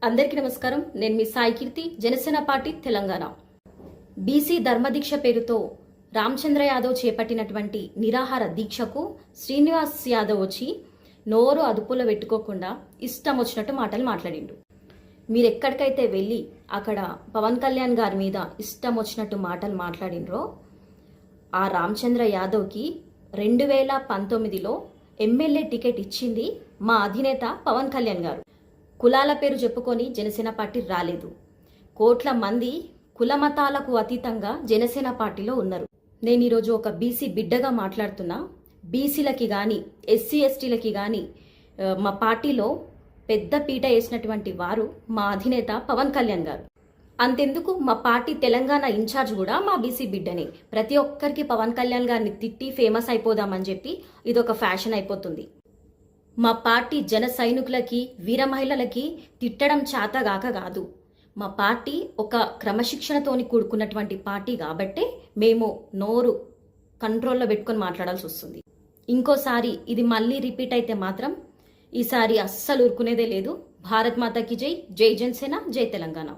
అందరికీ నమస్కారం. నేను మీ సాయి కీర్తి, జనసేన పార్టీ తెలంగాణ. బీసీ ధర్మదీక్ష పేరుతో రామచంద్ర యాదవ్ చేపట్టినటువంటి నిరాహార దీక్షకు శ్రీనివాస్ యాదవ్ వచ్చి నోరు అదుపులో పెట్టుకోకుండా ఇష్టం వచ్చినట్టు మాటలు మాట్లాడిండు. మీరు ఎక్కడికైతే వెళ్ళి అక్కడ పవన్ కళ్యాణ్ గారి మీద ఇష్టం వచ్చినట్టు మాటలు మాట్లాడినరో ఆ రామచంద్ర యాదవ్కి 2019లో ఎమ్మెల్యే టికెట్ ఇచ్చింది మా అధినేత పవన్ కళ్యాణ్ గారు. కులాల పేరు చెప్పుకొని జనసేన పార్టీ రాలేదు. కోట్ల మంది కులమతాలకు అతీతంగా జనసేన పార్టీలో ఉన్నారు. నేను ఈరోజు ఒక బీసీ బిడ్డగా మాట్లాడుతున్నా. బీసీలకి కానీ ఎస్సీ ఎస్టీలకి కానీ మా పార్టీలో పెద్ద పీట వేసినటువంటి వారు మా అధినేత పవన్ కళ్యాణ్ గారు. అంతెందుకు, మా పార్టీ తెలంగాణ ఇన్ఛార్జ్ కూడా మా బీసీ బిడ్డనే. ప్రతి ఒక్కరికి పవన్ కళ్యాణ్ గారిని తిట్టి ఫేమస్ అయిపోదామని చెప్పి ఇదొక ఫ్యాషన్ అయిపోతుంది. మా పార్టీ జన సైనికులకి వీర మహిళలకి తిట్టడం చేతగాక కాదు. మా పార్టీ ఒక క్రమశిక్షణతోని కూడుకున్నటువంటి పార్టీ కాబట్టే మేము నోరు కంట్రోల్లో పెట్టుకొని మాట్లాడాల్సి వస్తుంది. ఇంకోసారి ఇది మళ్ళీ రిపీట్ అయితే మాత్రం ఈసారి అస్సలు ఊరుకునేదే లేదు. భారత్ మాతాకి జై, జై జనసేన, జై తెలంగాణ.